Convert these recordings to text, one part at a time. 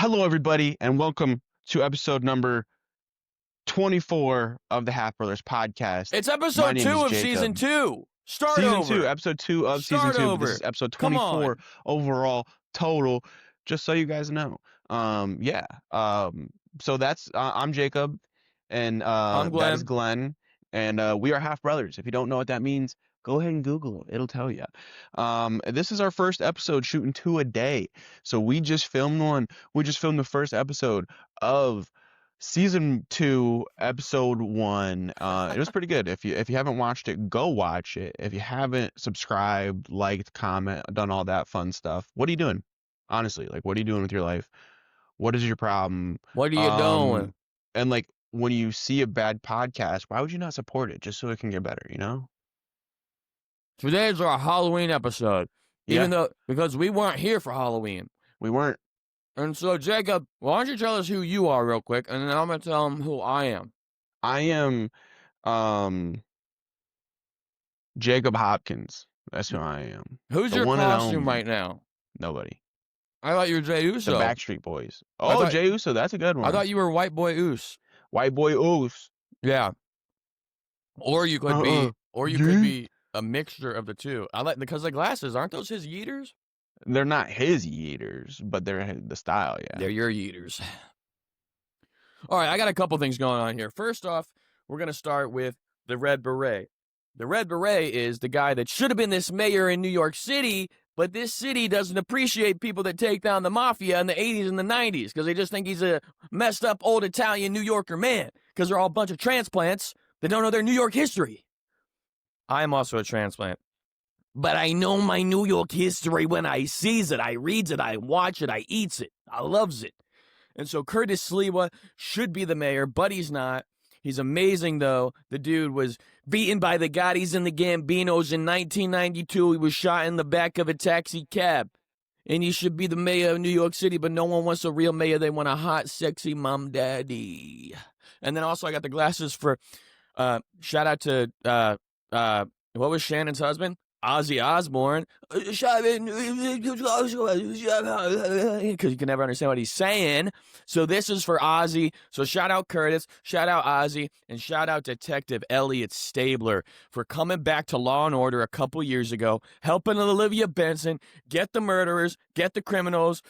Hello, everybody, and welcome to episode number 24 of the Half Brothers podcast. It's My episode name is 2 of Jacob. season 2. Start Season over. 2, episode 2 of Start season 2. But this over. is episode Come 24 on. overall total, just so you guys know. So that's I'm Jacob, and I'm that is Glenn. Glenn, and we are half brothers. If you don't know what that means, go ahead and Google it. It'll tell you. This is our first episode, shooting 2 a day. So we just filmed one. We just filmed the first episode of season 2, episode 1. It was pretty good. If you haven't watched it, go watch it. If you haven't subscribed, liked, comment, done all that fun stuff, what are you doing? Honestly, like, what are you doing with your life? What is your problem? What are you doing? And like, when you see a bad podcast, why would you not support it just so it can get better, you know? Today is our Halloween episode. Because we weren't here for Halloween. We weren't. And so, Jacob, why don't you tell us who you are real quick, and then I'm going to tell them who I am. I am Jacob Hopkins. That's who I am. Who's The your one and costume only. right now? Nobody. I thought you were Jey The Uso. Backstreet Boys. Oh, thought- Jey Uso. That's a good one. I thought you were White Boy Oos. White Boy Oos. Yeah. Or you could be, could be a mixture of the two. I like because the glasses, aren't those his yeeters? They're not his yeeters, but they're the style, yeah. They're your yeeters. All right, I got a couple things going on here. First off, we're going to start with the Red Beret. The Red Beret is the guy that should have been this mayor in New York City, but this city doesn't appreciate people that take down the mafia in the 80s and the 90s because they just think he's a messed up old Italian New Yorker man because they're all a bunch of transplants that don't know their New York history. I am also a transplant. But I know my New York history when I sees it, I reads it, I watch it, I eats it, I loves it. And so Curtis Sliwa should be the mayor, but he's not. He's amazing, though. The dude was beaten by the Gottis and the Gambinos in 1992. He was shot in the back of a taxi cab. And he should be the mayor of New York City, but no one wants a real mayor. They want a hot, sexy mom daddy. And then also I got the glasses for, shout out to, what was Shannon's husband? Ozzy Osbourne, because you can never understand what he's saying. So this is for Ozzy. So shout out Curtis, shout out Ozzy, and shout out Detective Elliot Stabler for coming back to Law and Order a couple years ago, helping Olivia Benson get the murderers, get the criminals.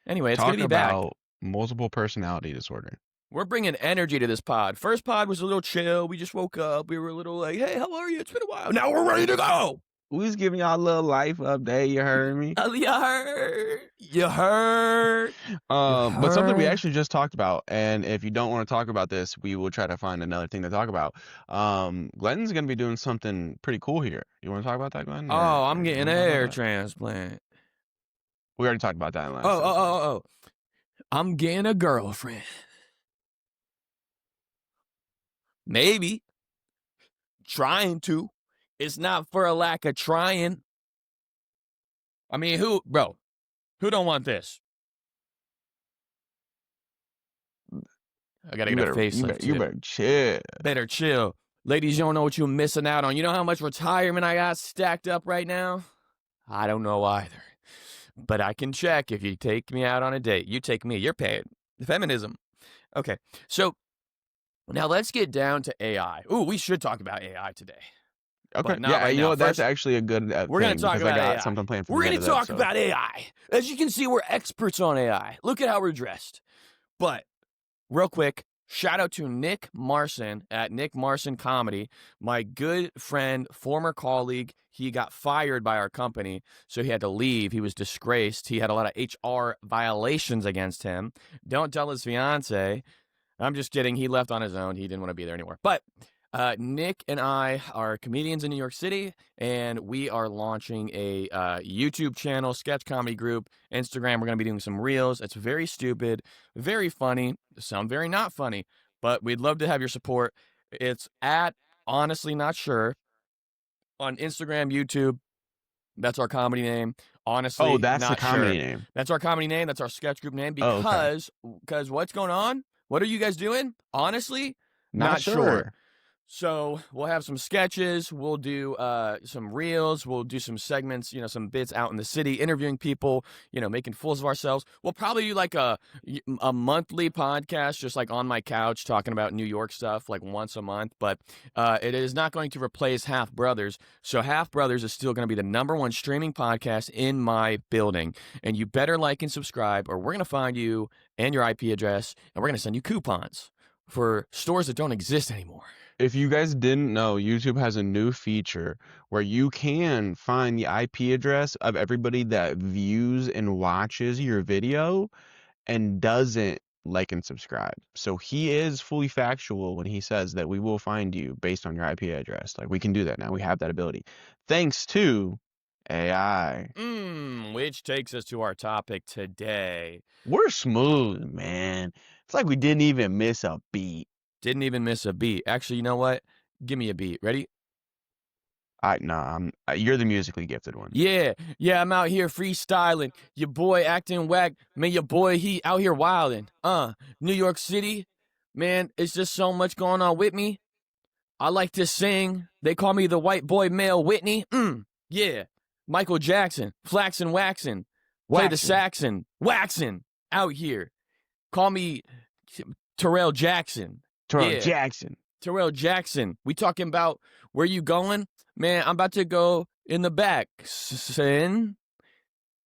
Anyway, it's going to be back. Talk about multiple personality disorder. We're bringing energy to this pod. First pod was a little chill. We just woke up. We were a little like, hey, how are you? It's been a while. Now we're ready to go. We was giving y'all a little life update. You heard me? You heard. But something we actually just talked about, and if you don't want to talk about this, we will try to find another thing to talk about. Glenn's going to be doing something pretty cool here. You want to talk about that, Glenn? Oh, I'm getting a hair transplant. We already talked about that in last Oh. I'm getting a girlfriend. Maybe. Trying to. It's not for a lack of trying. I mean, who don't want this? I gotta get a facelift. You better chill. Better chill. Ladies, you don't know what you're missing out on. You know how much retirement I got stacked up right now? I don't know either. But I can check if you take me out on a date. You take me. You're paid. Feminism. Okay, so now let's get down to AI. Ooh, we should talk about AI today. Okay, not yeah, right you now. know, that's First, actually a good we're going thing, to talk because about I got AI. something planned for We're the going end to of the talk episode. about AI. As you can see, we're experts on AI. Look at how we're dressed. But real quick, shout out to Nick Marson at Nick Marson Comedy, my good friend, former colleague. He got fired by our company, so he had to leave. He was disgraced. He had a lot of HR violations against him. Don't tell his fiance. I'm just kidding. He left on his own. He didn't want to be there anymore. But Nick and I are comedians in New York City, and we are launching a YouTube channel, sketch comedy group, Instagram. We're going to be doing some reels. It's very stupid, very funny, some very not funny, but we'd love to have your support. It's at Honestly Not Sure on Instagram, YouTube. That's our comedy name. Honestly, Oh, that's the Not comedy Sure. name. That's our comedy name. That's our sketch group name. Oh, okay. Because what's going on? What are you guys doing? Honestly, Not sure. So we'll have some sketches. We'll do some reels. We'll do some segments, some bits out in the city, interviewing people, making fools of ourselves. We'll probably do like a monthly podcast, just like on my couch, talking about New York stuff, like once a month. But it is not going to replace Half Brothers. So Half Brothers is still going to be the #1 streaming podcast in my building. And you better like and subscribe, or we're going to find you and your IP address, and we're going to send you coupons for stores that don't exist anymore. If you guys didn't know, YouTube has a new feature where you can find the IP address of everybody that views and watches your video and doesn't like and subscribe. So he is fully factual when he says that we will find you based on your IP address. Like, we can do that now. We have that ability. Thanks to AI. Which takes us to our topic today. We're smooth, man. It's like we didn't even miss a beat. Didn't even miss a beat. Actually, you know what? Give me a beat. Ready? You're the musically gifted one. Yeah, I'm out here freestyling. Your boy acting whack. Man, your boy, he out here wilding. New York City. Man, it's just so much going on with me. I like to sing. They call me the white boy male Whitney. Yeah. Michael Jackson. Flaxin' waxin'. Play the saxon. Waxin'. Out here. Call me Terrell Jackson. Terrell Jackson. We talking about where you going? Man, I'm about to go in the back.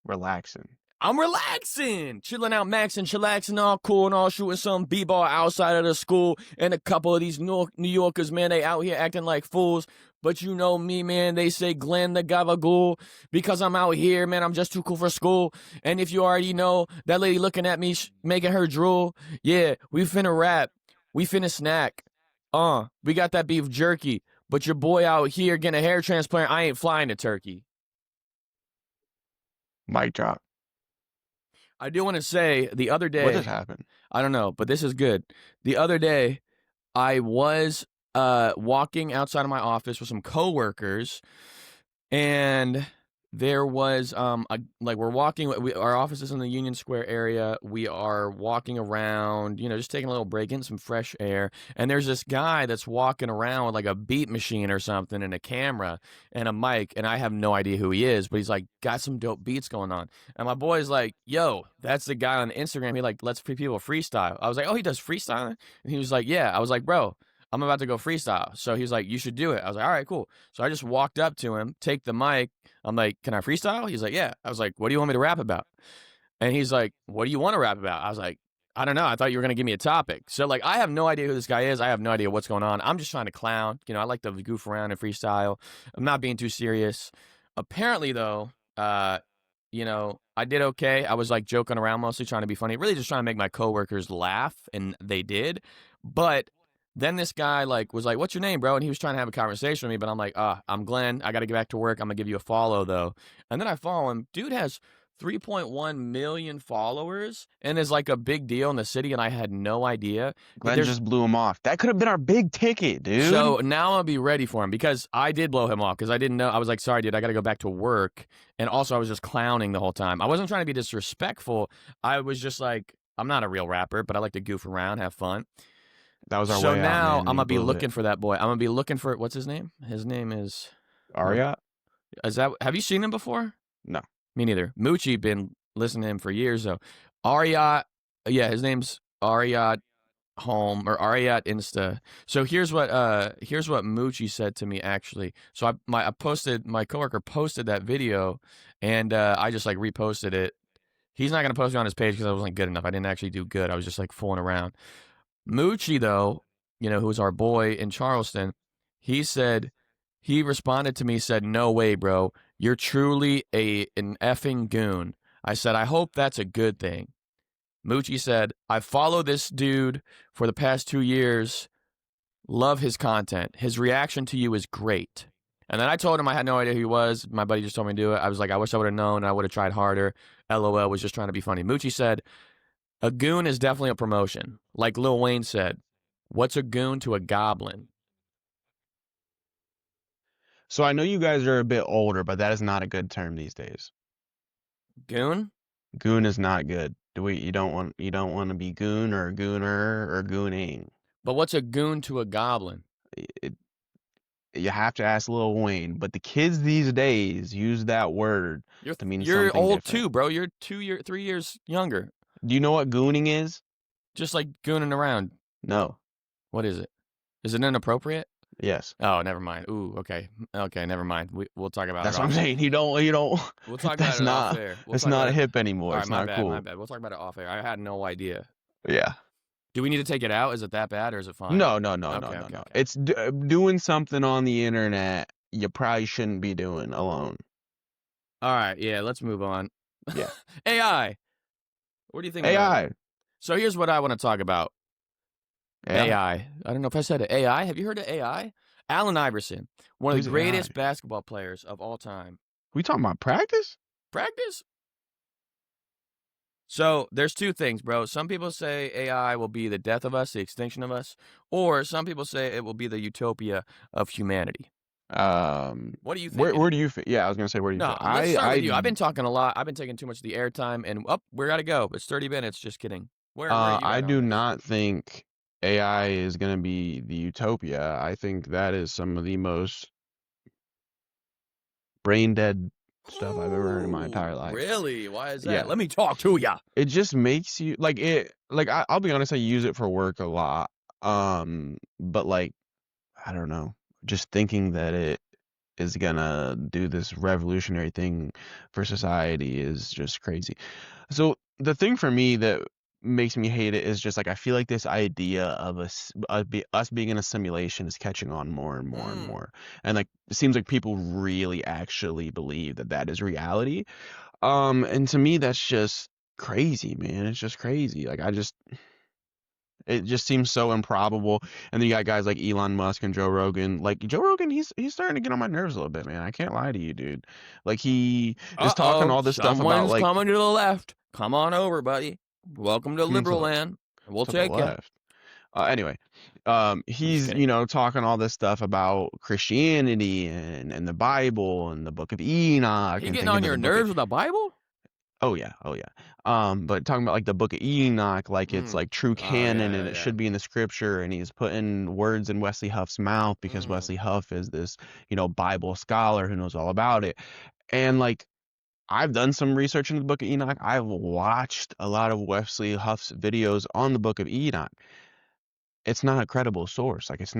Relaxing. I'm relaxing. Chilling out, maxing, chillaxing, all cool and all, shooting some b-ball outside of the school. And a couple of these New Yorkers, man, they out here acting like fools. But you know me, man, they say Glenn the Gabagool. Because I'm out here, man, I'm just too cool for school. And if you already know, that lady looking at me, making her drool. Yeah, we finna rap. We finna snack. We got that beef jerky. But your boy out here getting a hair transplant, I ain't flying to Turkey. Mic drop. I do want to say the other day. What just happened? I don't know, but this is good. The other day, I was walking outside of my office with some coworkers, and there was we're walking. Our office is in the Union Square area. We are walking around, just taking a little break, getting some fresh air. And there's this guy that's walking around with like a beat machine or something and a camera and a mic. And I have no idea who he is, but he's like got some dope beats going on. And my boy's like, "Yo, that's the guy on Instagram. He like lets people freestyle." I was like, "Oh, he does freestyling?" And he was like, "Yeah." I was like, "Bro, I'm about to go freestyle." So he's like, "You should do it." I was like, "All right, cool." So I just walked up to him, take the mic. I'm like, "Can I freestyle?" He's like, "Yeah." I was like, "What do you want me to rap about?" And he's like, "What do you want to rap about?" I was like, "I don't know. I thought you were going to give me a topic." So like, I have no idea who this guy is. I have no idea what's going on. I'm just trying to clown. I like to goof around and freestyle. I'm not being too serious. Apparently though, I did okay. I was like joking around, mostly trying to be funny, really just trying to make my coworkers laugh, and they did. But then this guy was like, "What's your name, bro?" And he was trying to have a conversation with me, but I'm like, "I'm Glenn. I got to get back to work. I'm going to give you a follow, though." And then I follow him. Dude has 3.1 million followers and is like a big deal in the city, and I had no idea. Glenn just blew him off. That could have been our big ticket, dude. So now I'll be ready for him, because I did blow him off, because I didn't know. I was like, "Sorry, dude, I got to go back to work." And also, I was just clowning the whole time. I wasn't trying to be disrespectful. I was just like, I'm not a real rapper, but I like to goof around, have fun. That was our way So out, now man. I'm gonna be looking for that boy. I'm gonna be looking for, what's his name? His name is Ariat. Have you seen him before? No. Me neither. Moochie been listening to him for years though. Ariat, yeah, his name's Ariat Home or Ariat Insta. So here's what Moochie said to me actually. So my coworker posted that video, and I just like reposted it. He's not gonna post it on his page because I wasn't good enough. I didn't actually do good. I was just like fooling around. Moochie, though, who's our boy in Charleston, he responded to me, said, "No way, bro. You're truly an effing goon." I said, "I hope that's a good thing." Moochie said, "I follow this dude for the past 2 years. Love his content. His reaction to you is great." And then I told him I had no idea who he was. My buddy just told me to do it. I was like, "I wish I would have known. I would have tried harder. LOL, was just trying to be funny." Moochie said, "A goon is definitely a promotion. Like Lil Wayne said, what's a goon to a goblin?" So I know you guys are a bit older, but that is not a good term these days. Goon? Goon is not good. You don't want to be goon or gooner or gooning. But what's a goon to a goblin? it, you have to ask Lil Wayne. But the kids these days use that word to mean You're something old different. too, bro. You're 3 years younger. Do you know what gooning is? Just like gooning around. No. What is it? Is it inappropriate? Yes. Oh, never mind. Ooh, okay. Okay, never mind. We'll talk about That's it what I'm off. saying. You don't. We'll talk about That's it off not. air. We'll That's talk about not it. hip anymore. All right, It's my not bad, cool. my bad. We'll talk about it off air. I had no idea. Yeah. Do we need to take it out? Is it that bad or is it fine? No. Okay. It's doing something on the internet you probably shouldn't be doing alone. All right, yeah, let's move on. Yeah. AI. What do you think about AI. it? So here's what I want to talk about. AI. I don't know if I said it. AI. Have you heard of AI? Allen Iverson, one of Who's the greatest AI? basketball players of all time. We talking about practice? Practice? So there's two things, bro. Some people say AI will be the death of us, the extinction of us, or some people say it will be the utopia of humanity. What do you think? Where do you fit? Yeah, I was gonna say where do you No, fit? let's start with you. I've been talking a lot. I've been taking too much of the airtime, and we gotta go. It's 30 minutes. Just kidding. Where are you I at on do this? not think AI is gonna be the utopia. I think that is some of the most brain dead stuff I've ever heard in my entire life. Really? Why is that? Yeah. Let me talk to ya. It just makes you I'll be honest, I use it for work a lot. But like, I don't know, just thinking that it is gonna do this revolutionary thing for society is just crazy. So the thing for me that makes me hate it is just like I feel like this idea of us being in a simulation is catching on more and more and more, and like it seems like people really actually believe that that is reality. And to me that's just crazy, man. It's just crazy. It just seems so improbable. And then you got guys like Elon Musk and Joe Rogan. Like Joe Rogan, he's starting to get on my nerves a little bit, man. I can't lie to you, dude. Like he is talking all this stuff about Someone's like coming to the left. Come on over, buddy. Welcome to liberal land. We'll to the take you. left. Anyway, he's kidding. talking all this stuff about Christianity and the Bible and the Book of Enoch. He and getting thinking on that your the Book of- nerves with the Bible? Oh yeah. But talking about like the Book of Enoch, like it's like true canon and it should be in the scripture, and he's putting words in Wesley Huff's mouth because Wesley Huff is this, Bible scholar who knows all about it. And like I've done some research into the Book of Enoch. I've watched a lot of Wesley Huff's videos on the Book of Enoch. It's not a credible source. Like it's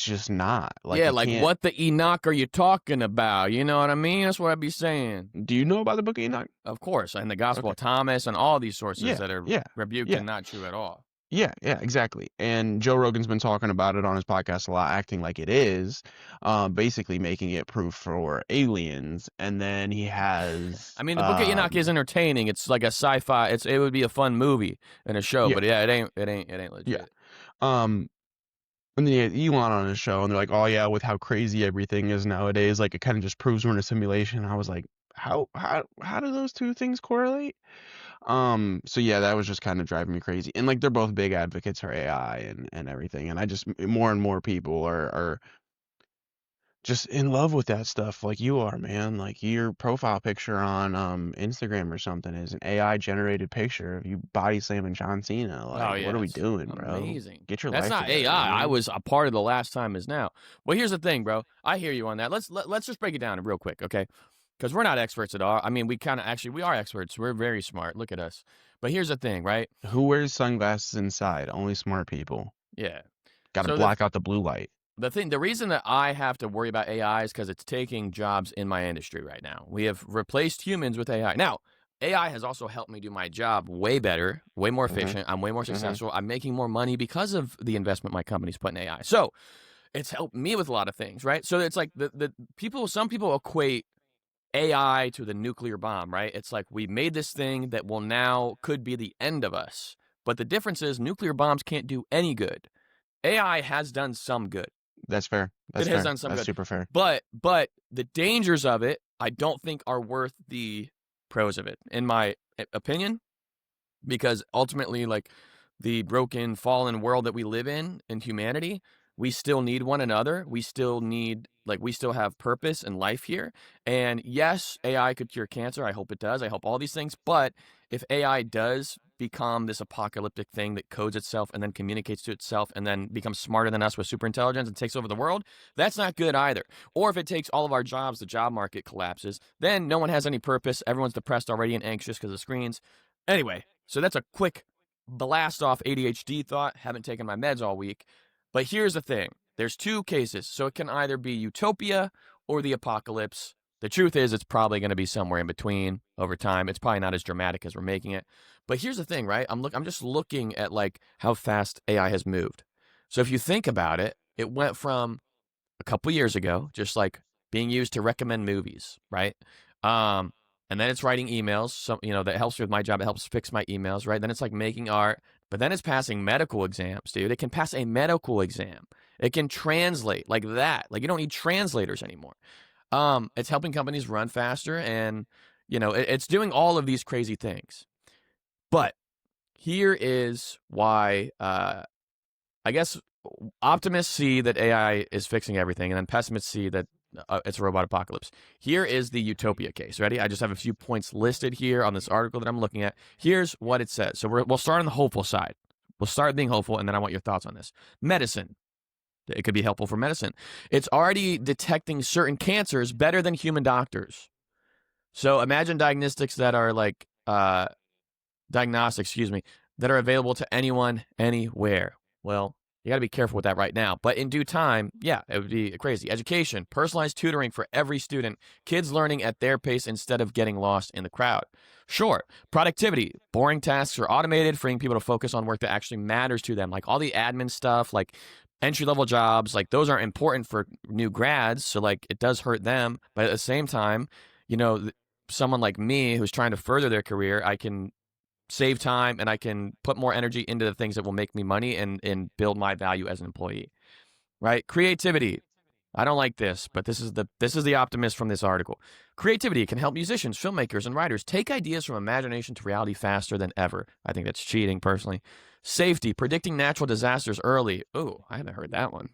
just not. Like yeah, you like can't. what the Enoch are you talking about? You know what I mean? That's what I'd be saying. Do you know about the Book of Enoch? Of course, and the Gospel of Thomas and all these sources that are rebuked yeah. and not true at all. Yeah, exactly. And Joe Rogan's been talking about it on his podcast a lot, acting like it is, basically making it proof for aliens. And then he has. I mean, the Book of Enoch is entertaining. It's like a sci-fi. It would be a fun movie and a show, but yeah, it ain't legit. Yeah. And then he had Elon on his show, and they're like, "Oh yeah, with how crazy everything is nowadays, like it kind of just proves we're in a simulation." And I was like, "How do those two things correlate?" So yeah, that was just kind of driving me crazy. And like they're both big advocates for AI and everything, and I just more and more people are just in love with that stuff, like you are, man. Like your profile picture on Instagram or something is an AI generated picture of you body slamming John Cena. Like, what are we doing, bro? Amazing. Get your That's life not together, AI. man. I was a part of the last time is now. Well, here's the thing, bro. I hear you on that. Let's just break it down real quick, okay? Because we're not experts at all. I mean, we are experts. We're very smart. Look at us. But here's the thing, right? Who wears sunglasses inside? Only smart people. Yeah. Got to block out the blue light. The reason that I have to worry about AI is because it's taking jobs in my industry right now. We have replaced humans with AI. Now, AI has also helped me do my job way better, way more efficient. I'm way more successful. I'm making more money because of the investment my company's put in AI. So it's helped me with a lot of things, right? So it's like some people equate AI to the nuclear bomb, right? It's like we made this thing that could be the end of us. But the difference is nuclear bombs can't do any good. AI has done some good. That's fair. That's it fair. has done some That's good. super fair. But the dangers of it, I don't think are worth the pros of it, in my opinion, because ultimately, like the broken, fallen world that we live in humanity, we still need one another. We still have purpose and life here. And yes, AI could cure cancer. I hope it does. I hope all these things. But if AI does become this apocalyptic thing that codes itself and then communicates to itself and then becomes smarter than us with super intelligence and takes over the world, that's not good either. Or if it takes all of our jobs, the job market collapses, then no one has any purpose. Everyone's depressed already and anxious because of screens. Anyway, so that's a quick blast off ADHD thought. Haven't taken my meds all week. But here's the thing. There's two cases. So it can either be utopia or the apocalypse. The truth is, it's probably going to be somewhere in between over time. It's probably not as dramatic as we're making it. But here's the thing, right? I'm just looking at like how fast AI has moved. So if you think about it, it went from a couple years ago, just like being used to recommend movies, right? And then it's writing emails. So, that helps with my job. It helps fix my emails, right? Then it's like making art. But then it's passing medical exams, dude. It can pass a medical exam. It can translate like that. Like you don't need translators anymore. It's helping companies run faster, and it's doing all of these crazy things. But here is why I guess optimists see that AI is fixing everything, and then pessimists see that it's a robot apocalypse. Here is the utopia case. Ready? I just have a few points listed here on this article that I'm looking at. Here's what it says. So we'll start on the hopeful side. We'll start being hopeful, and then I want your thoughts on this. Medicine. It could be helpful for medicine. It's already detecting certain cancers better than human doctors. So imagine diagnostics that are like that are available to anyone, anywhere. Well, you got to be careful with that right now. But in due time, yeah, it would be crazy. Education, personalized tutoring for every student, kids learning at their pace instead of getting lost in the crowd. Sure, productivity, boring tasks are automated, freeing people to focus on work that actually matters to them, like all the admin stuff, like entry-level jobs, like those are important for new grads, so like it does hurt them. But at the same time, someone like me who's trying to further their career, I can save time and I can put more energy into the things that will make me money and build my value as an employee, right? Creativity. I don't like this, but this is the optimist from this article. Creativity can help musicians, filmmakers, and writers take ideas from imagination to reality faster than ever. I think that's cheating, personally. Safety, predicting natural disasters early. Oh, I haven't heard that one.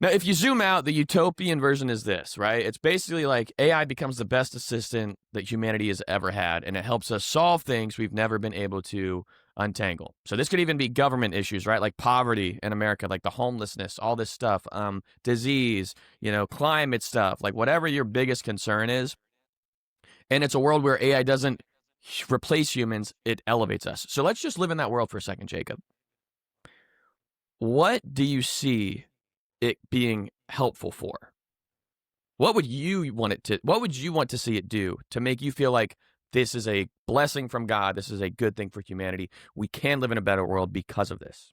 Now, if you zoom out, the utopian version is this, right? It's basically like AI becomes the best assistant that humanity has ever had, and it helps us solve things we've never been able to untangle. So this could even be government issues, right? Like poverty in America, like the homelessness, all this stuff, disease, climate stuff, like whatever your biggest concern is. And it's a world where AI doesn't replace humans, it elevates us. So let's just live in that world for a second, Jacob. What do you see it being helpful for? What would you want to see it do to make you feel like this is a blessing from God, this is a good thing for humanity, we can live in a better world because of this?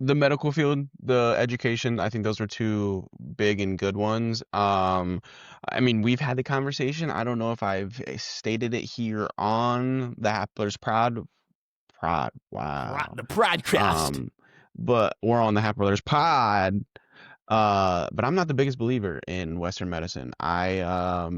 The medical field, the education, I think those are two big and good ones. I mean, we've had the conversation. I don't know if I've stated it here on the Happlers wow. The Prodcast. But we're on the Happlers Pod. But I'm not the biggest believer in Western medicine. I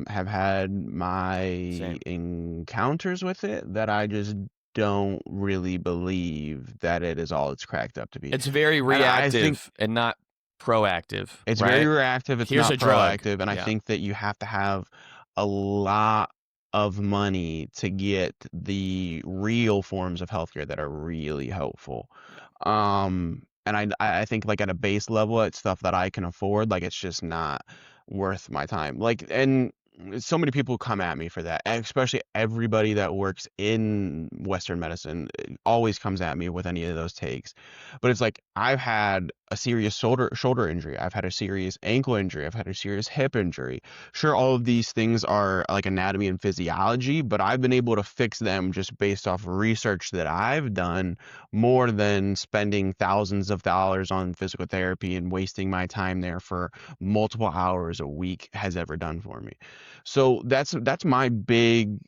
have had my encounters with it that I just don't really believe that it is all it's cracked up to be. It's very reactive and not proactive. It's right? very reactive. It's Here's not a drug. proactive. And I think that you have to have a lot of money to get the real forms of healthcare that are really helpful. And I think like at a base level, it's stuff that I can afford. Like it's just not worth my time. Like, and so many people come at me for that, and especially everybody that works in Western medicine always comes at me with any of those takes. But it's like I've had a serious shoulder injury. I've had a serious ankle injury. I've had a serious hip injury. Sure, all of these things are like anatomy and physiology, but I've been able to fix them just based off research that I've done more than spending thousands of dollars on physical therapy and wasting my time there for multiple hours a week has ever done for me. So that's my big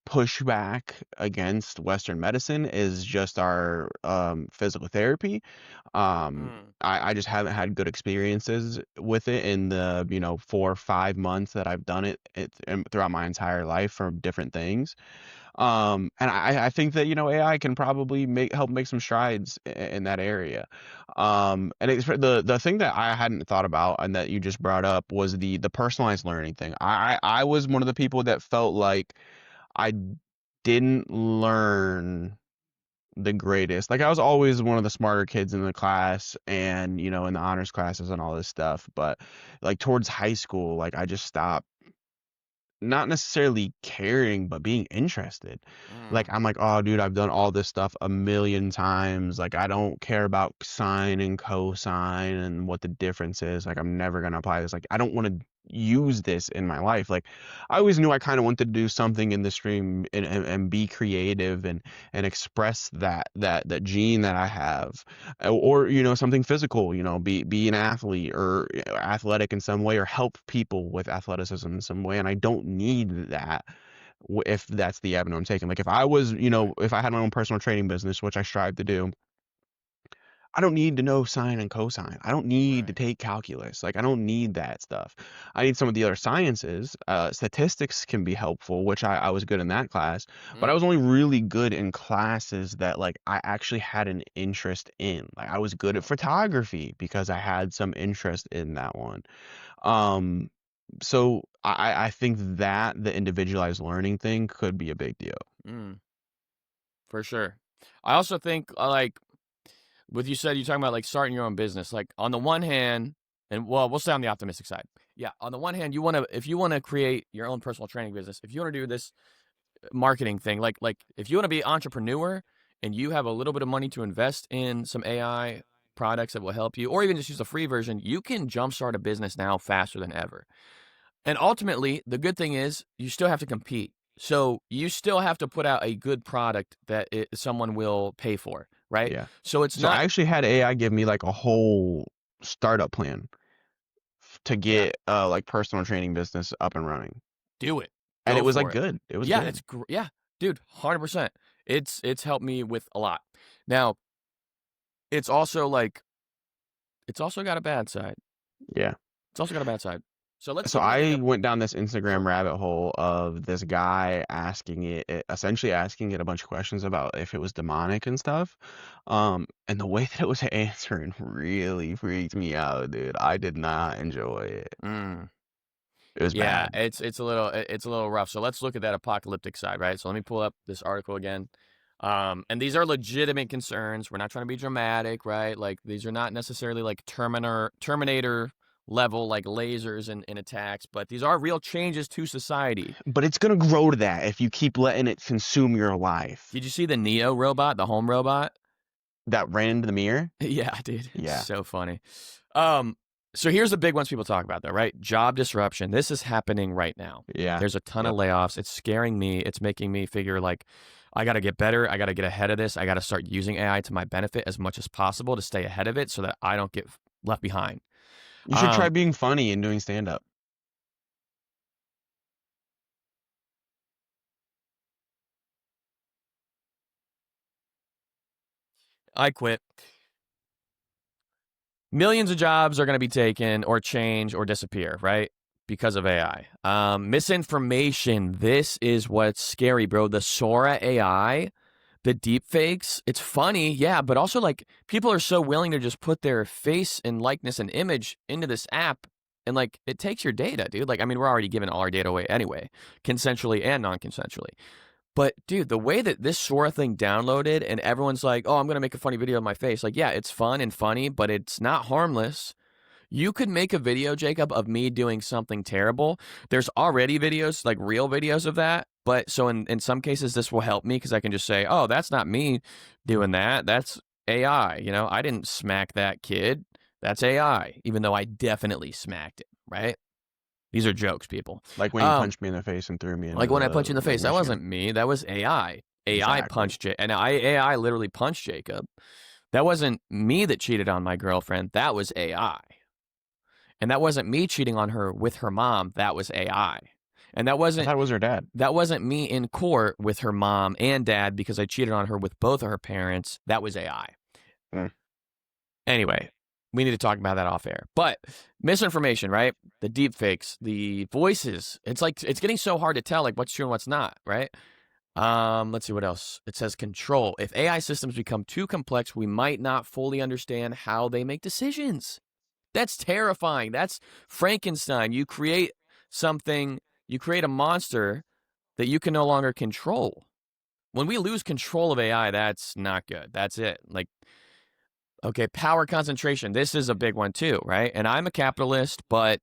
pushback against Western medicine is just our physical therapy. I just haven't had good experiences with it in the 4 or 5 months that I've done it throughout my entire life for different things. And I think that AI can probably help make some strides in that area. And it's the thing that I hadn't thought about and that you just brought up was the personalized learning thing. I was one of the people that felt like I didn't learn the greatest. Like I was always one of the smarter kids in the class and, you know, in the honors classes and all this stuff. But like towards high school, like I just stopped not necessarily caring, but being interested. Like Mm, I'm like, oh, dude, I've done all this stuff a million times. Like I don't care about sine and cosine and what the difference is. Like I'm never gonna apply this. Like I don't want to use this in my life. Like I always knew I kind of wanted to do something in the stream and be creative and express that gene that I have, or you know something physical. You know, be an athlete or you know, athletic in some way, or help people with athleticism in some way. And I don't need that if that's the avenue I'm taking. Like if I was, you right, know, if I had my own personal training business, which I strive to do, I don't need to know sine and cosine. I don't need to right. take calculus. Like I don't need that stuff. I need some of the other sciences. Statistics can be helpful, which I was good in that class, but I Mm, was only really good in classes that like I actually had an interest in. Like I was good at photography because I had some interest in that one. Um, so I think that the individualized learning thing could be a big deal. mm, for sure. I also think like what you said, you're talking about like starting your own business. Like on the one hand, and well, we'll stay on the optimistic side. Yeah, on the one hand, you want to if you want to create your own personal training business, if you want to do this marketing thing, like if you want to be an entrepreneur and you have a little bit of money to invest in some AI products that will help you, or even just use the free version, you can jumpstart a business now faster than ever. And ultimately, the good thing is you still have to compete. So you still have to put out a good product that someone will pay for, right? Yeah. So it's So I not, actually had AI give me like a whole startup plan to yeah, get like personal training business up and running. do it. And it Go was like for it. good. It was Yeah, good. yeah, dude, 100%. It's helped me with a lot. Now, it's also like it's also got a bad side. Yeah. It's also got a bad side. So let's So look at like I a went down this sure. Instagram rabbit hole of this guy asking essentially asking it a bunch of questions about if it was demonic and stuff. And the way that it was answering really freaked me out, dude. I did not enjoy it. Mm. It was Yeah, bad. it's a little rough. So let's look at that apocalyptic side, right? So let me pull up this article again. And these are legitimate concerns. We're not trying to be dramatic, right? Like these are not necessarily like Terminator level like lasers and attacks, but these are real changes to society. But it's gonna grow to that if you keep letting it consume your life. Did you see the Neo robot, the home robot? That ran into the mirror? Yeah, dude. It's Yeah. so funny. Um, so here's the big ones people talk about though, right? Job disruption. This is happening right now. Yeah. There's a ton of Yep. layoffs. It's scaring me. It's making me figure like I got to get better. I got to get ahead of this. I got to start using AI to my benefit as much as possible to stay ahead of it so that I don't get left behind. You should try Um, being funny and doing stand up. I quit. Millions of jobs are going to be taken or change or disappear, right? Because of AI. Misinformation. This is what's scary, bro. The Sora AI, the deep fakes. It's funny, yeah, but also like people are so willing to just put their face and likeness and image into this app. And like it takes your data, dude. Like, I mean, we're already giving all our data away anyway, consensually and non consensually. But dude, the way that this Sora thing downloaded and everyone's like, oh, I'm going to make a funny video of my face. Like, yeah, it's fun and funny, but it's not harmless. You could make a video, Jacob, of me doing something terrible. There's already videos, like real videos of that. But so in some cases, this will help me because I can just say, oh, that's not me doing that. That's AI. You know, I didn't smack that kid. That's AI, even though I definitely smacked it, right? These are jokes, people. Like when you Um, punched me in the face and threw me into like when I the punch you in the like face, that Michigan. wasn't me. That was AI. AI Exactly. punched and AI literally punched Jacob. That wasn't me that cheated on my girlfriend. That was AI. And that wasn't me cheating on her with her mom. That was AI. And I thought it was her dad. that wasn't me in court with her mom and dad because I cheated on her with both of her parents. That was AI. Mm. Anyway, we need to talk about that off air. But misinformation, right? The deep fakes, the voices. It's like it's getting so hard to tell like what's true and what's not, right? Let's see what else. It says control. If AI systems become too complex, we might not fully understand how they make decisions. That's terrifying. That's Frankenstein. You create something, you create a monster that you can no longer control. when we lose control of AI, that's not good. That's it. Like, okay, power concentration. This is a big one too, right? And I'm a capitalist, but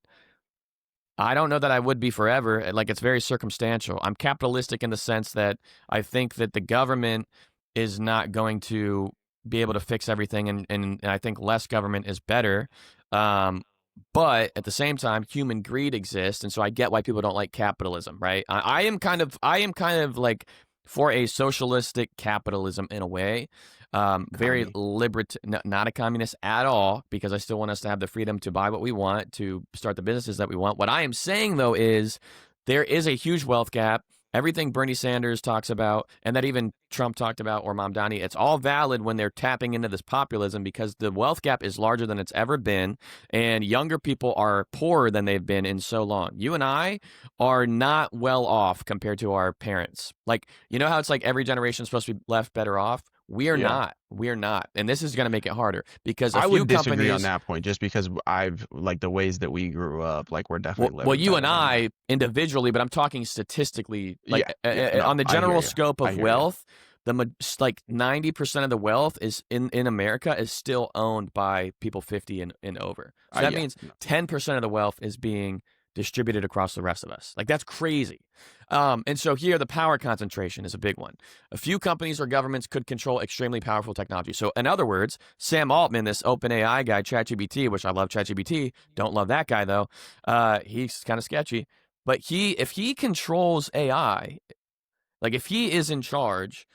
I don't know that I would be forever. Like, it's very circumstantial. I'm capitalistic in the sense that I think that the government is not going to be able to fix everything, and I think less government is better. But at the same time, human greed exists, and so I get why people don't like capitalism, right? I am kind of like for a socialistic capitalism in a way. Very not a communist at all, because I still want us to have the freedom to buy what we want, to start the businesses that we want. What I am saying, though, is there is a huge wealth gap. Everything Bernie Sanders talks about, and that even Trump talked about, or Mamdani, it's all valid when they're tapping into this populism, because the wealth gap is larger than it's ever been, and younger people are poorer than they've been in so long. You and I are not well off compared to our parents. Like, you know how it's like every generation is supposed to be left better off? We are not. We are not. And this is going to make it harder, because I would disagree on that point, just because I've like the ways that we grew up, like we're definitely living. Well, you and I individually, but I'm talking statistically, like on the general scope of wealth, like 90% of the wealth is in America is still owned by people 50 and over. So that means 10% of the wealth is being distributed across the rest of us. Like, that's crazy. And so here, the power concentration is a big one. A few companies or governments could control extremely powerful technology. So in other words, Sam Altman, this OpenAI guy, ChatGPT, which I love ChatGPT, don't love that guy though. He's kind of sketchy. But if he controls AI, like if he is in charge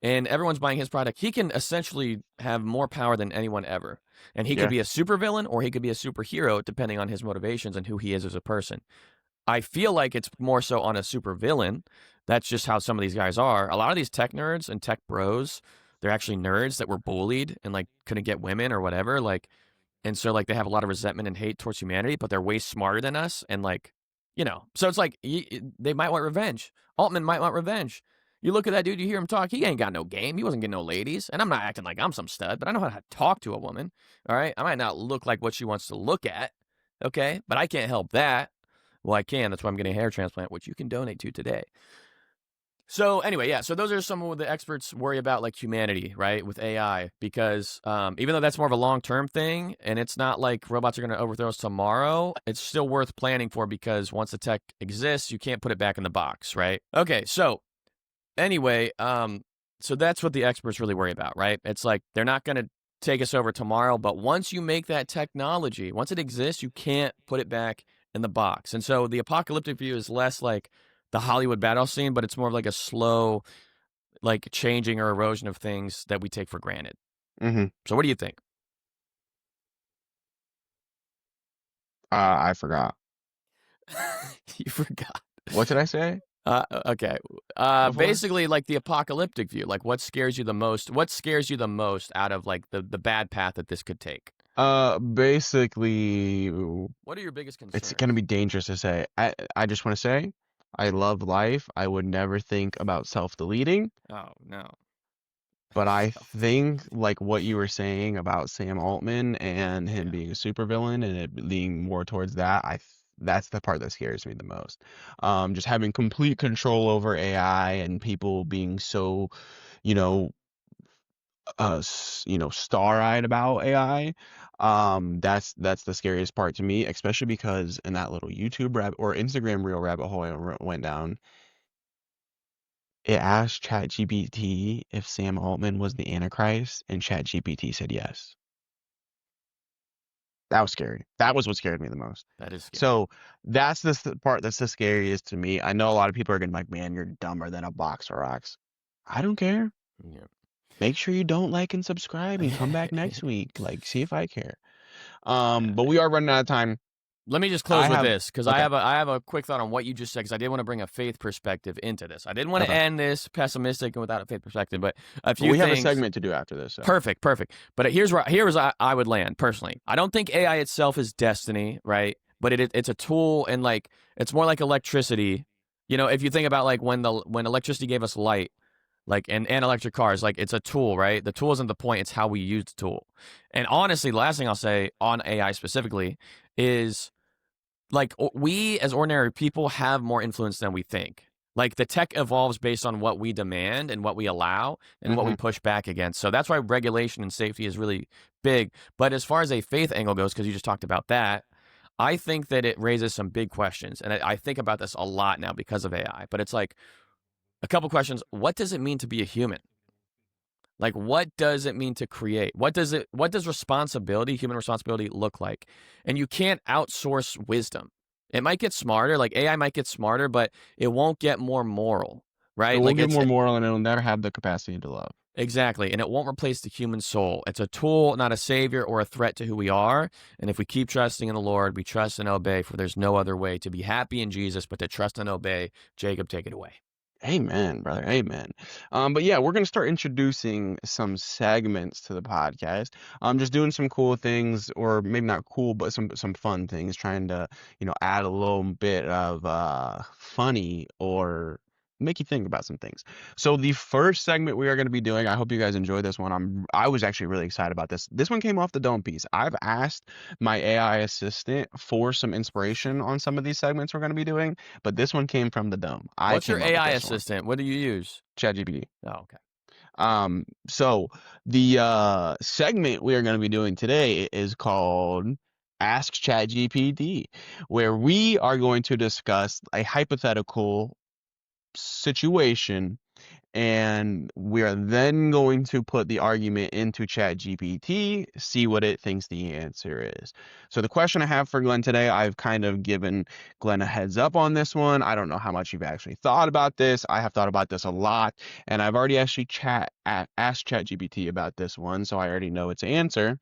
and everyone's buying his product, he can essentially have more power than anyone ever. And he could be a supervillain, or he could be a superhero, depending on his motivations and who he is as a person. I feel like it's more so on a supervillain. That's just how some of these guys are. A lot of these tech nerds and tech bros, they're actually nerds that were bullied and like couldn't get women or whatever. Like, and so like they have a lot of resentment and hate towards humanity, but they're way smarter than us. And like, you know, so it's like they might want revenge. Altman might want revenge. You look at that dude, you hear him talk, he ain't got no game. He wasn't getting no ladies. And I'm not acting like I'm some stud, but I know how to talk to a woman. All right. I might not look like what she wants to look at. Okay. But I can't help that. Well, I can. That's why I'm getting a hair transplant, which you can donate to today. So anyway, yeah. So those are some of the experts worry about, like humanity, right, with AI, because even though that's more of a long-term thing, and it's not like robots are going to overthrow us tomorrow, it's still worth planning for, because once the tech exists, you can't put it back in the box, right? Okay. So anyway, so that's what the experts really worry about, right? It's like they're not going to take us over tomorrow, but once you make that technology, once it exists, you can't put it back in the box. And so the apocalyptic view is less like the Hollywood battle scene, but it's more of like a slow, like changing or erosion of things that we take for granted. Mm-hmm. So what do you think? I forgot. You forgot. What did I say? Okay. Basically, like the apocalyptic view, like what scares you the most? What scares you the most out of like the bad path that this could take? Basically, what are your biggest concerns? It's gonna be dangerous to say. I just want to say, I love life. I would never think about self-deleting. Oh no. But I think like what you were saying about Sam Altman and him being a supervillain and it leaning more towards that, that's the part that scares me the most. Just having complete control over AI and people being so, you know, star-eyed about AI. That's the scariest part to me, especially because in that little YouTube or Instagram reel rabbit hole I went down, it asked ChatGPT if Sam Altman was the Antichrist, and ChatGPT said yes. That was scary. That was what scared me the most. That is scary. So that's the part that's the scariest to me. I know a lot of people are gonna be like, man, you're dumber than a box of rocks. I don't care. Yeah. Make sure you don't like and subscribe and come back next week. Like, see if I care. But we are running out of time. Let me just close with this, because I have a quick thought on what you just said, because I did want to bring a faith perspective into this. I didn't want to end this pessimistic and without a faith perspective, but a few we things. have a segment to do after this. So. Perfect. But here's where I would land personally. I don't think AI itself is destiny, right? But it's a tool, and like it's more like electricity. You know, if you think about like when electricity gave us light, like and electric cars, like it's a tool, right? The tool isn't the point, it's how we use the tool. And honestly, the last thing I'll say on AI specifically is, like, we as ordinary people have more influence than we think. Like the tech evolves based on what we demand and what we allow and what we push back against. So that's why regulation and safety is really big. But as far as a faith angle goes, because you just talked about that, I think that it raises some big questions. And I think about this a lot now because of AI. But it's like a couple questions. What does it mean to be a human? Like, what does it mean to create? What does responsibility, human responsibility, look like? And you can't outsource wisdom. It might get smarter, like AI might get smarter, but it won't get more moral, right? It Like won't get more moral, and it'll never have the capacity to love. exactly, and it won't replace the human soul. It's a tool, not a savior or a threat to who we are. And if we keep trusting in the Lord, we trust and obey, for there's no other way to be happy in Jesus but to trust and obey. Jacob, take it away. Amen, brother. Amen. But yeah, we're gonna start introducing some segments to the podcast. Just doing some cool things, or maybe not cool, but some fun things, trying to, add a little bit of funny or make you think about some things. So the first segment we are going to be doing, I hope you guys enjoy this one. I was actually really excited about this. This one came off the dome piece. I've asked my AI assistant for some inspiration on some of these segments we're going to be doing, but this one came from the dome. What's your AI assistant? What do you use? ChatGPT. Oh, okay. So the segment we are going to be doing today is called Ask ChatGPT, where we are going to discuss a hypothetical situation, and we are then going to put the argument into ChatGPT, see what it thinks the answer is. So the question I have for Glenn today, I've kind of given Glenn a heads up on this one. I don't know how much you've actually thought about this. I have thought about this a lot, and I've already actually asked ChatGPT about this one, so I already know its answer.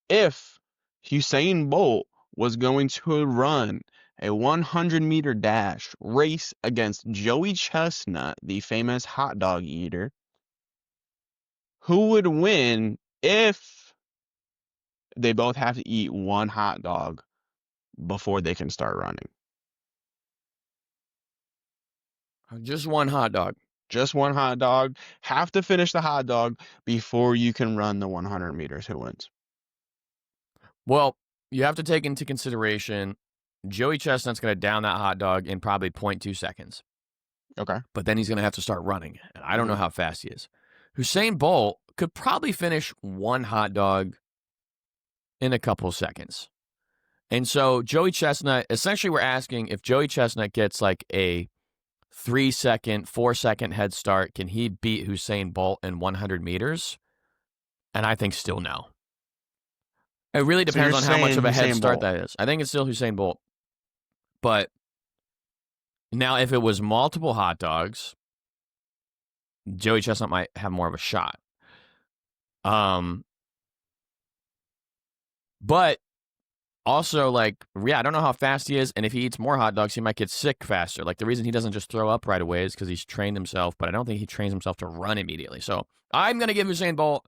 If Usain Bolt was going to run a 100-meter dash race against Joey Chestnut, the famous hot dog eater, who would win if they both have to eat one hot dog before they can start running? Just one hot dog. Just one hot dog. Have to finish the hot dog before you can run the 100 meters. Who wins? Well, you have to take into consideration Joey Chestnut's going to down that hot dog in probably 0.2 seconds. Okay. But then he's going to have to start running. And I don't know how fast he is. Usain Bolt could probably finish one hot dog in a couple seconds. And so Joey Chestnut, essentially we're asking if Joey Chestnut gets like a 3-second, 4-second head start, can he beat Usain Bolt in 100 meters? And I think still no. It really depends on how much of a head start that is. I think it's still Usain Bolt. But now if it was multiple hot dogs, Joey Chestnut might have more of a shot. But also, like, yeah, I don't know how fast he is, and if he eats more hot dogs, he might get sick faster. Like, the reason he doesn't just throw up right away is because he's trained himself, but I don't think he trains himself to run immediately. So I'm going to give Usain Bolt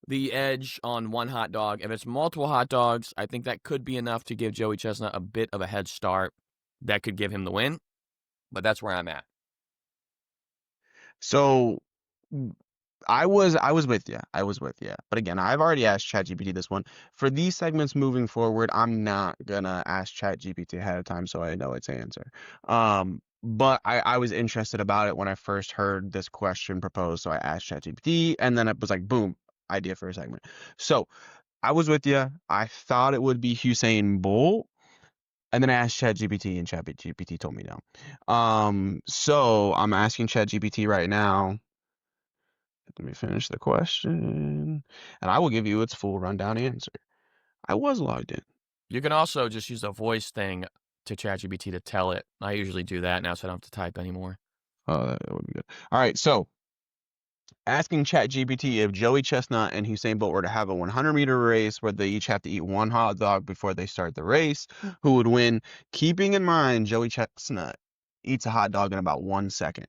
the edge on one hot dog. If it's multiple hot dogs, I think that could be enough to give Joey Chestnut a bit of a head start. That could give him the win, but that's where I'm at. So I was with you. But again, I've already asked ChatGPT this one. For these segments moving forward, I'm not gonna ask ChatGPT ahead of time so I know its answer. But I was interested about it when I first heard this question proposed, so I asked ChatGPT, and then it was like, boom, idea for a segment. So I was with you. I thought it would be Usain Bolt, and then I asked ChatGPT, and ChatGPT told me no. So I'm asking ChatGPT right now. Let me finish the question, and I will give you its full rundown answer. I was logged in. You can also just use the voice thing to ChatGPT to tell it. I usually do that now, so I don't have to type anymore. Oh, that would be good. All right, so asking ChatGPT if Joey Chestnut and Usain Bolt were to have a 100-meter race where they each have to eat one hot dog before they start the race, who would win? Keeping in mind Joey Chestnut eats a hot dog in about 1 second.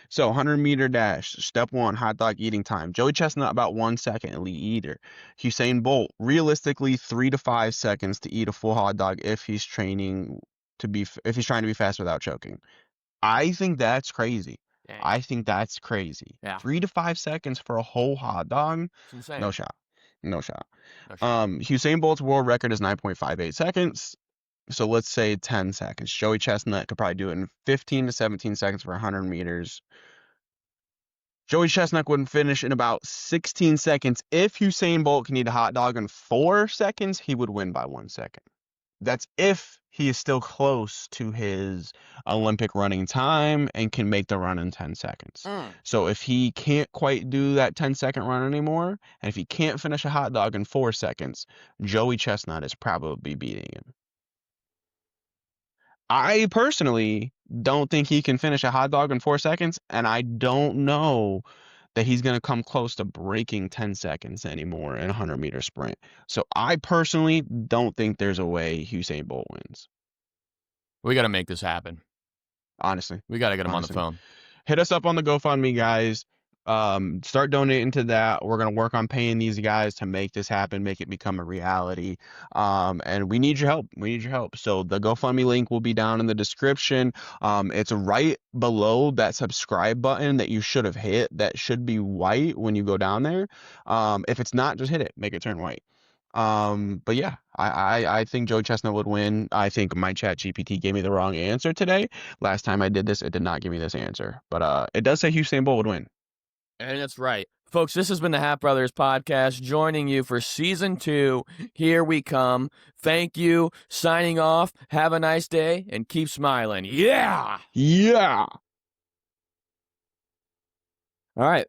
So 100-meter dash, step 1, hot dog eating time. Joey Chestnut about 1 second, elite eater. Usain Bolt, realistically 3 to 5 seconds to eat a full hot dog if he's trying to be fast without choking. I think that's crazy. Dang. I think that's crazy. Yeah. 3 to 5 seconds for a whole hot dog? It's insane. No shot. Usain Bolt's world record is 9.58 seconds. So let's say 10 seconds. Joey Chestnut could probably do it in 15 to 17 seconds for 100 meters. Joey Chestnut wouldn't finish in about 16 seconds. If Usain Bolt can eat a hot dog in 4 seconds, he would win by 1 second. That's if he is still close to his Olympic running time and can make the run in 10 seconds. So if he can't quite do that 10-second run anymore, and if he can't finish a hot dog in 4 seconds, Joey Chestnut is probably beating him. I personally don't think he can finish a hot dog in 4 seconds, and I don't know that he's going to come close to breaking 10 seconds anymore in a 100-meter sprint. So I personally don't think there's a way Usain Bolt wins. We got to make this happen. Honestly. We got to get him Honestly. on the phone. Hit us up on the GoFundMe, guys. Start donating to that. We're going to work on paying these guys to make this happen, make it become a reality. And we need your help. We need your help. So the GoFundMe link will be down in the description. It's right below that subscribe button that you should have hit. That should be white when you go down there. If it's not, just hit it. Make it turn white. But yeah, I think Joey Chestnut would win. I think my ChatGPT gave me the wrong answer today. Last time I did this, it did not give me this answer. But it does say Usain Bolt would win. And that's right. Folks, this has been the Half Brothers Podcast, joining you for Season 2. Here we come. Thank you. Signing off. Have a nice day, and keep smiling. Yeah! Yeah! All right.